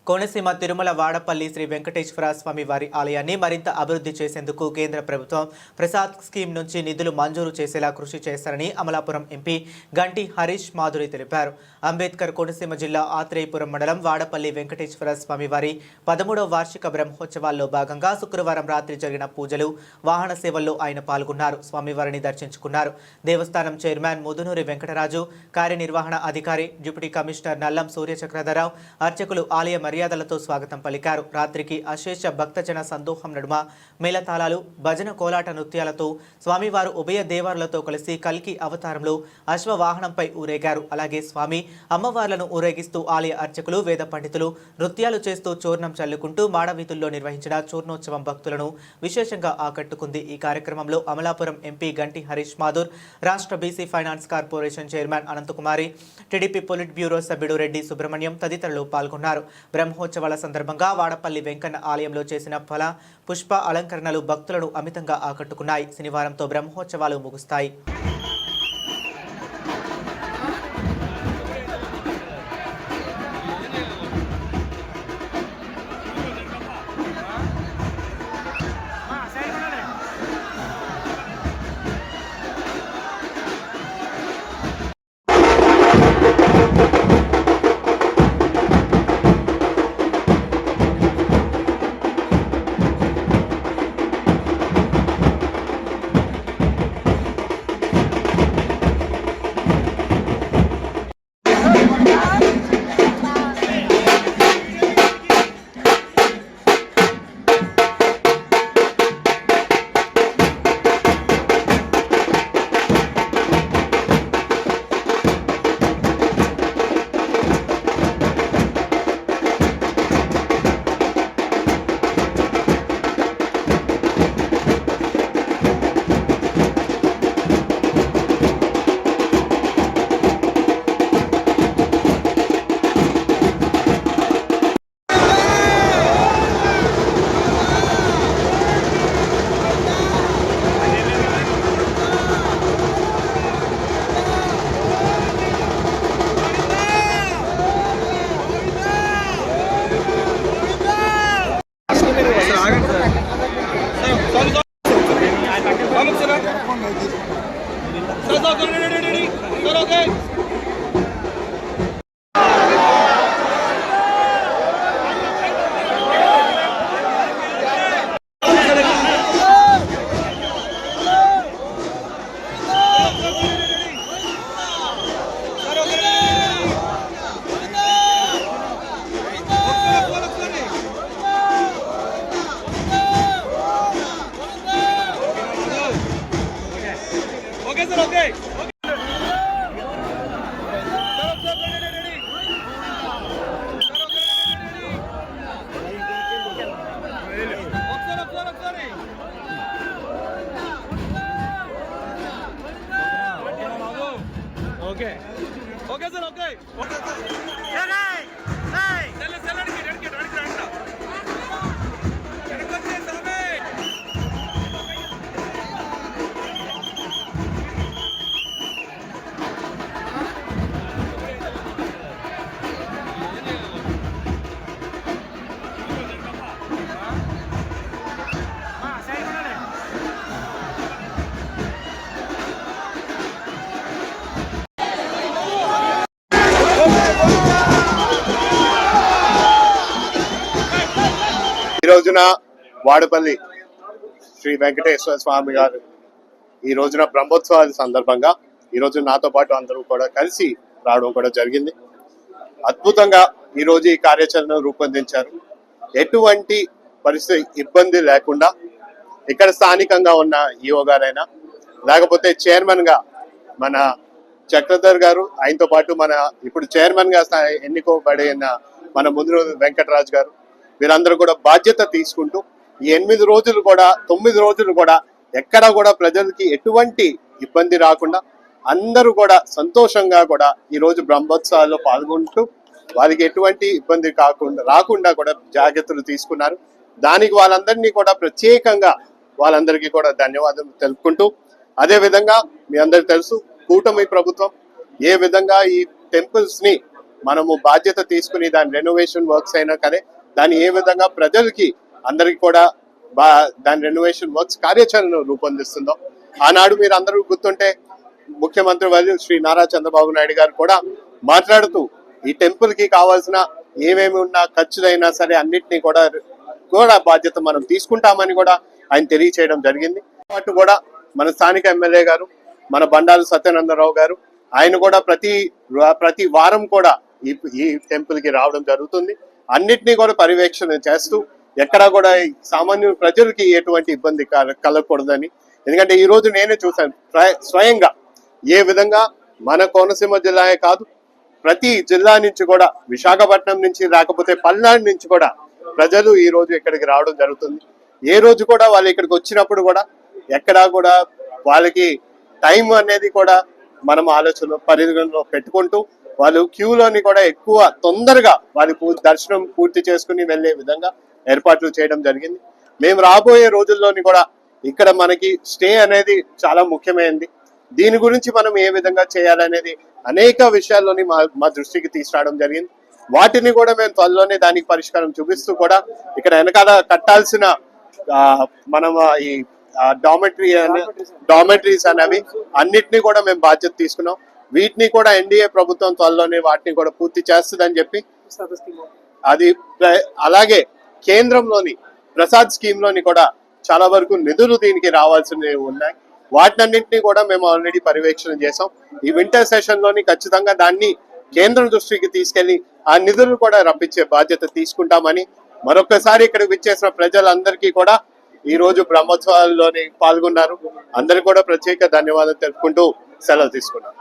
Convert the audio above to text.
కోనసీమ తిరుమల వాడపల్లి శ్రీ వెంకటేశ్వర స్వామి వారి ఆలయాన్ని మరింత అభివృద్ధి చేసేందుకు కేంద్ర ప్రభుత్వం ప్రసాద్ స్కీమ్ నుంచి నిధులు మంజూరు చేసేలా కృషి చేస్తారని అమలాపురం ఎంపీ గంటి హరీష్ మాధురి తెలిపారు. అంబేద్కర్ కోనసీమ జిల్లా ఆత్రేయపురం మండలం వాడపల్లి వెంకటేశ్వర స్వామి వారి 13వ వార్షిక బ్రహ్మోత్సవాల్లో భాగంగా శుక్రవారం రాత్రి జరిగిన పూజలు, వాహన సేవల్లో ఆయన పాల్గొన్నారు. స్వామివారిని దర్శించుకున్నారు. దేవస్థానం చైర్మన్ ముదునూరి వెంకటరాజు, కార్యనిర్వహణ అధికారి డిప్యూటీ కమిషనర్ నల్లం సూర్యచక్రధరరావు, అర్చకులు ఆలయ మర్యాదలతో స్వాగతం పలికారు. రాత్రికి అశేష భక్తజన సందోహం నడుమ మేళతాళాలు, భజన కోలాట నృత్యాలతో స్వామివారు ఉభయ దేవారులతో కలిసి కల్కి అవతారంలో అశ్వవాహనంపై ఊరేగారు. అలాగే స్వామి అమ్మవార్లను ఊరేగిస్తూ ఆలయ అర్చకులు, వేద పండితులు నృత్యాలు చేస్తూ చూర్ణం చల్లుకుంటూ మాడవీధుల్లో నిర్వహించిన చూర్ణోత్సవం భక్తులను విశేషంగా ఆకట్టుకుంది. ఈ కార్యక్రమంలో అమలాపురం ఎంపీ గంటి హరీష్ మాధుర్, రాష్ట్ర BC finance corporation chairman Anantha Kumari, TDP polit bureau సభ్యుడు రెడ్డి సుబ్రహ్మణ్యం తదితరులు పాల్గొన్నారు. బ్రహ్మోత్సవాల సందర్భంగా వాడపల్లి వెంకన్న ఆలయంలో చేసిన ఫల పుష్ప అలంకరణలు భక్తులను అమితంగా ఆకట్టుకున్నాయి. శనివారంతో బ్రహ్మోత్సవాలు ముగుస్తాయి. ఓకే సార్ ఓకే ఈ రోజున వాడపల్లి శ్రీ వెంకటేశ్వర స్వామి గారు ఈ రోజున బ్రహ్మోత్సవాల సందర్భంగా ఈ రోజు నాతో పాటు అందరూ కూడా కలిసి రావడం కూడా జరిగింది. అద్భుతంగా ఈ రోజు ఈ కార్యాచరణ రూపొందించారు. ఎటువంటి పరిస్థితి ఇబ్బంది లేకుండా ఇక్కడ స్థానికంగా ఉన్న ఈఓ గారైనా లేకపోతే చైర్మన్ గా మన చక్రధర్ గారు, ఆయనతో పాటు మన ఇప్పుడు చైర్మన్ గా ఎన్నుకోబడిన మన ముదునూరి వెంకటరాజు గారు, వీరందరూ కూడా బాధ్యత తీసుకుంటూ ఈ 8 రోజులు కూడా 9 రోజులు కూడా ఎక్కడా కూడా ప్రజలకి ఎటువంటి ఇబ్బంది రాకుండా అందరూ కూడా సంతోషంగా కూడా ఈ రోజు బ్రహ్మోత్సవాల్లో పాల్గొంటూ వారికి ఎటువంటి ఇబ్బంది రాకుండా కూడా జాగ్రత్తలు తీసుకున్నారు. దానికి వాళ్ళందరినీ కూడా ప్రత్యేకంగా వాళ్ళందరికీ కూడా ధన్యవాదాలు తెలుపుకుంటూ, అదే విధంగా మీ అందరికీ తెలుసు కూటమి ప్రభుత్వం ఏ విధంగా ఈ టెంపుల్స్ ని మనము బాధ్యత తీసుకుని దాని రెనోవేషన్ వర్క్స్ అయినా సరే దాన్ని ఏ విధంగా ప్రజలకి అందరికి కూడా దాని రెనోవేషన్ వర్క్స్ కార్యాచరణ రూపొందిస్తుందో ఆనాడు మీరు అందరూ గుర్తుంటే ముఖ్యమంత్రి వర్యులు శ్రీ నారా చంద్రబాబు నాయుడు గారు కూడా మాట్లాడుతూ ఈ టెంపుల్ కి కావాల్సిన ఏమేమి ఉన్నా ఖర్చులైనా సరే అన్నిటినీ కూడా బాధ్యత మనం తీసుకుంటామని కూడా ఆయన తెలియచేయడం జరిగింది. పాటు కూడా మన స్థానిక ఎమ్మెల్యే గారు మన బండారు సత్యానందరావు గారు ఆయన కూడా ప్రతి వారం కూడా ఈ టెంపుల్ కి రావడం జరుగుతుంది. అన్నిటినీ కూడా పర్యవేక్షణ చేస్తూ ఎక్కడా కూడా సామాన్య ప్రజలకి ఎటువంటి ఇబ్బంది కలగకూడదని. ఎందుకంటే ఈ రోజు నేనే చూశాను స్వయంగా ఏ విధంగా మన కోనసీమ జిల్లాయే కాదు ప్రతి జిల్లా నుంచి కూడా విశాఖపట్నం నుంచి రాకపోతే పల్నాడు నుంచి కూడా ప్రజలు ఈ రోజు ఇక్కడికి రావడం జరుగుతుంది. ఏ రోజు కూడా వాళ్ళు ఇక్కడికి వచ్చినప్పుడు కూడా ఎక్కడా కూడా వాళ్ళకి టైం అనేది కూడా మనం ఆలోచన పరిగణలో పెట్టుకుంటూ వాళ్ళు క్యూలోని కూడా ఎక్కువ తొందరగా వాళ్ళు దర్శనం పూర్తి చేసుకుని వెళ్లే విధంగా ఏర్పాట్లు చేయడం జరిగింది. మేము రాబోయే రోజుల్లోని కూడా ఇక్కడ మనకి స్టే అనేది చాలా ముఖ్యమైనది. దీని గురించి మనం ఏ విధంగా చేయాలనేది అనేక విషయాల్లోని మా దృష్టికి తీసుకురావడం జరిగింది. వాటిని కూడా మేము త్వరలోనే దానికి పరిష్కారం చూపిస్తూ కూడా ఇక్కడ వెనకాల కట్టాల్సిన మనం ఈ డామెటరీస్ అనేవి అన్నిటినీ కూడా మేము బాధ్యత తీసుకున్నాం. వీటిని కూడా ఎన్డీఏ ప్రభుత్వం త్వరలోనే వాటిని కూడా పూర్తి చేస్తుందని చెప్పి అది అలాగే కేంద్రంలోని ప్రసాద్ స్కీమ్ లోని కూడా చాలా వరకు నిధులు దీనికి రావాల్సినవి ఉన్నాయి. వాటినన్నింటినీ కూడా మేము ఆల్రెడీ పర్యవేక్షణ చేసాం. ఈ వింటర్ సెషన్ లోని ఖచ్చితంగా దాన్ని కేంద్రం దృష్టికి తీసుకెళ్లి ఆ నిధులు కూడా రప్పించే బాధ్యత తీసుకుంటామని మరొకసారి ఇక్కడికి విచ్చేసిన ప్రజలందరికీ కూడా ఈ రోజు బ్రహ్మోత్సవాల్లోని పాల్గొన్నారు. అందరికీ కూడా ప్రత్యేక ధన్యవాదాలు తెలుపుకుంటూ సెలవు తీసుకున్నాను.